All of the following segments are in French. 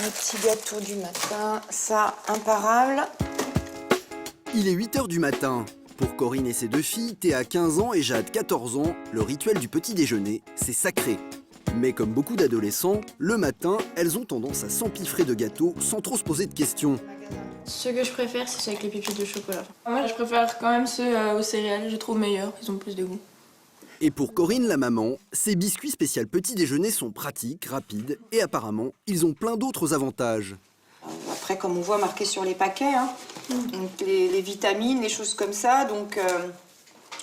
Le petit gâteau du matin, ça, imparable. Il est 8 h du matin. Pour Corinne et ses deux filles, Théa 15 ans et Jade 14 ans, le rituel du petit déjeuner, c'est sacré. Mais comme beaucoup d'adolescents, le matin, elles ont tendance à s'empiffrer de gâteaux sans trop se poser de questions. Ce que je préfère, c'est ceux avec les pépites de chocolat. Moi, je préfère quand même ceux aux céréales, je trouve meilleurs, ils ont plus de goût. Et pour Corinne, la maman, ces biscuits spécial petit déjeuner sont pratiques, rapides et apparemment, ils ont plein d'autres avantages. Après, comme on voit marqué sur les paquets, hein, donc les vitamines, les choses comme ça, donc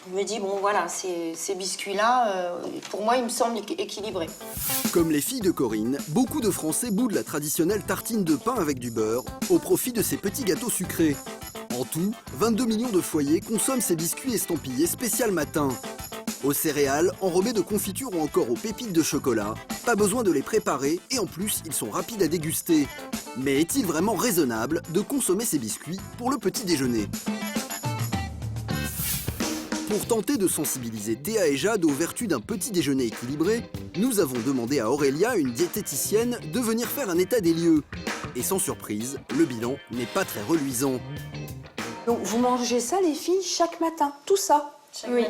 je me dis, bon voilà, ces biscuits-là, pour moi, ils me semblent équilibrés. Comme les filles de Corinne, beaucoup de Français boudent la traditionnelle tartine de pain avec du beurre au profit de ces petits gâteaux sucrés. En tout, 22 millions de foyers consomment ces biscuits estampillés spécial matin. Aux céréales, enrobés de confiture ou encore aux pépites de chocolat, pas besoin de les préparer et en plus, ils sont rapides à déguster. Mais est-il vraiment raisonnable de consommer ces biscuits pour le petit déjeuner ? Pour tenter de sensibiliser Théa et Jade aux vertus d'un petit déjeuner équilibré, nous avons demandé à Aurélia, une diététicienne, de venir faire un état des lieux. Et sans surprise, le bilan n'est pas très reluisant. Donc vous mangez ça, les filles, chaque matin, tout ça? Oui,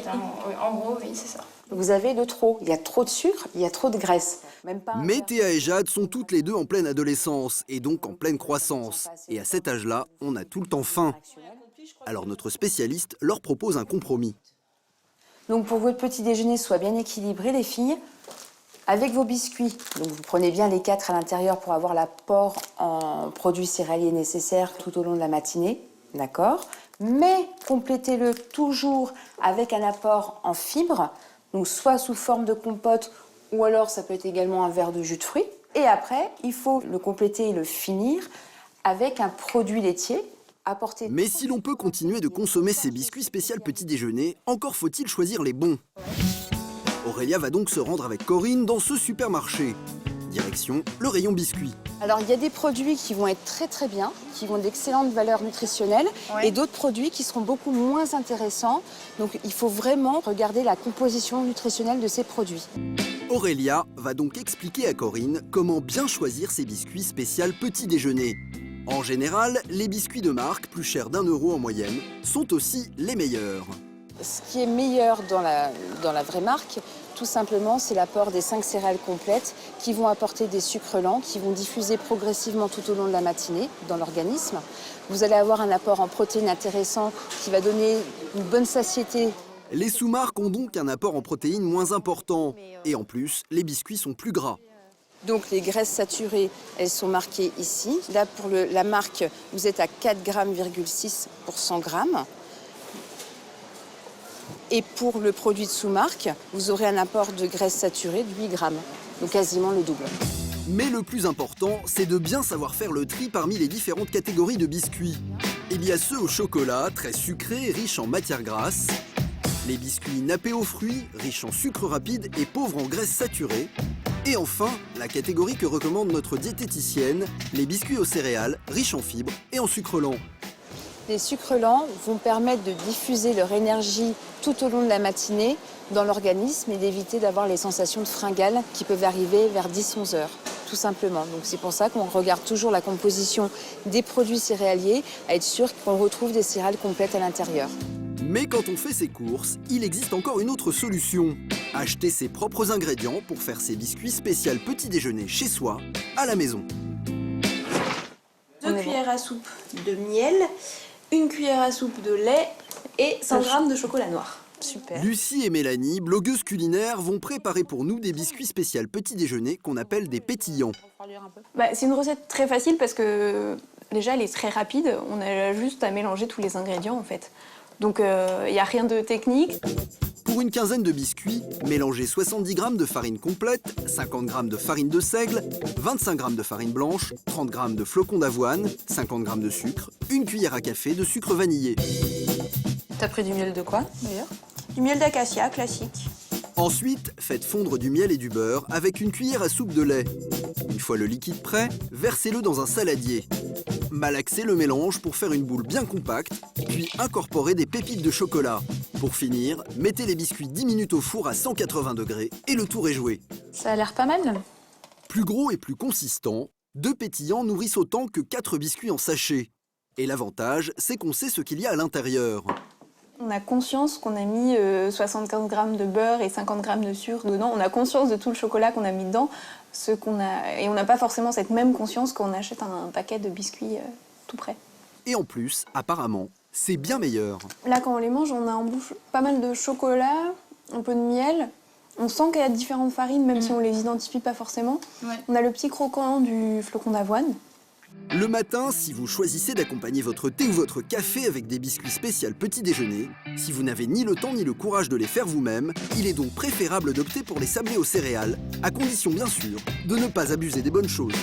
en gros, oui, c'est ça. Vous avez de trop. Il y a trop de sucre, il y a trop de graisse. Même pas. Mais Théa et Jade sont toutes les deux en pleine adolescence et donc en pleine croissance. Et à cet âge-là, on a tout le temps faim. Alors notre spécialiste leur propose un compromis. Donc pour que votre petit déjeuner soit bien équilibré, les filles, avec vos biscuits, donc vous prenez bien les 4 à l'intérieur pour avoir l'apport en produits céréaliers nécessaires tout au long de la matinée, d'accord? Mais complétez-le toujours avec un apport en fibres, donc soit sous forme de compote ou alors ça peut être également un verre de jus de fruits. Et après, il faut le compléter et le finir avec un produit laitier. Mais si l'on peut continuer de consommer ces biscuits spécial petit déjeuner, encore faut-il choisir les bons. Aurélia va donc se rendre avec Corinne dans ce supermarché. Direction le rayon biscuits. Alors il y a des produits qui vont être très bien, qui vont d'excellentes valeurs nutritionnelles, et d'autres produits qui seront beaucoup moins intéressants. Donc il faut vraiment regarder la composition nutritionnelle de ces produits. Aurélia va donc expliquer à Corinne comment bien choisir ces biscuits spécial petit déjeuner. En général, les biscuits de marque, plus chers d'1 € en moyenne, sont aussi les meilleurs. Ce qui est meilleur dans la vraie marque, tout simplement, c'est l'apport des 5 céréales complètes qui vont apporter des sucres lents, qui vont diffuser progressivement tout au long de la matinée dans l'organisme. Vous allez avoir un apport en protéines intéressant qui va donner une bonne satiété. Les sous-marques ont donc un apport en protéines moins important. Et en plus, les biscuits sont plus gras. Donc les graisses saturées, elles sont marquées ici. Là, pour la marque, vous êtes à 4,6 g pour 100 g. Et pour le produit de sous-marque, vous aurez un apport de graisse saturée de 8 g, donc quasiment le double. Mais le plus important, c'est de bien savoir faire le tri parmi les différentes catégories de biscuits. Il y a ceux au chocolat, très sucrés, riches en matières grasses. Les biscuits nappés aux fruits, riches en sucre rapide et pauvres en graisses saturées. Et enfin, la catégorie que recommande notre diététicienne, les biscuits aux céréales, riches en fibres et en sucre lent. Les sucres lents vont permettre de diffuser leur énergie tout au long de la matinée dans l'organisme et d'éviter d'avoir les sensations de fringales qui peuvent arriver vers 10-11 heures, tout simplement. Donc c'est pour ça qu'on regarde toujours la composition des produits céréaliers, à être sûr qu'on retrouve des céréales complètes à l'intérieur. Mais quand on fait ses courses, il existe encore une autre solution. Acheter ses propres ingrédients pour faire ses biscuits spécial petit déjeuner chez soi, à la maison. 2 cuillères à soupe de miel, 1 cuillère à soupe de lait et 100 g de chocolat noir. Super. Lucie et Mélanie, blogueuses culinaires, vont préparer pour nous des biscuits spécial petit déjeuner qu'on appelle des pétillants. C'est une recette très facile parce que déjà elle est très rapide, on a juste à mélanger tous les ingrédients en fait. Donc il n'y a rien de technique. Pour une quinzaine de biscuits, mélangez 70 g de farine complète, 50 g de farine de seigle, 25 g de farine blanche, 30 g de flocons d'avoine, 50 g de sucre, 1 cuillère à café de sucre vanillé. T'as pris du miel de quoi d'ailleurs? Du miel d'acacia classique. Ensuite, faites fondre du miel et du beurre avec 1 cuillère à soupe de lait. Une fois le liquide prêt, versez-le dans un saladier. Malaxez le mélange pour faire une boule bien compacte, puis incorporez des pépites de chocolat. Pour finir, mettez les biscuits 10 minutes au four à 180 degrés et le tour est joué. Ça a l'air pas mal. Plus gros et plus consistant, 2 pétillants nourrissent autant que 4 biscuits en sachet. Et l'avantage, c'est qu'on sait ce qu'il y a à l'intérieur. On a conscience qu'on a mis 75 grammes de beurre et 50 grammes de sucre dedans. On a conscience de tout le chocolat qu'on a mis dedans. Et on n'a pas forcément cette même conscience quand on achète un paquet de biscuits tout prêt. Et en plus, apparemment, c'est bien meilleur. Là, quand on les mange, on a en bouche pas mal de chocolat, un peu de miel. On sent qu'il y a différentes farines, même si on les identifie pas forcément. Ouais. On a le petit croquant du flocon d'avoine. Le matin, si vous choisissez d'accompagner votre thé ou votre café avec des biscuits spécial petit déjeuner, si vous n'avez ni le temps ni le courage de les faire vous-même, il est donc préférable d'opter pour les sablés aux céréales, à condition bien sûr de ne pas abuser des bonnes choses.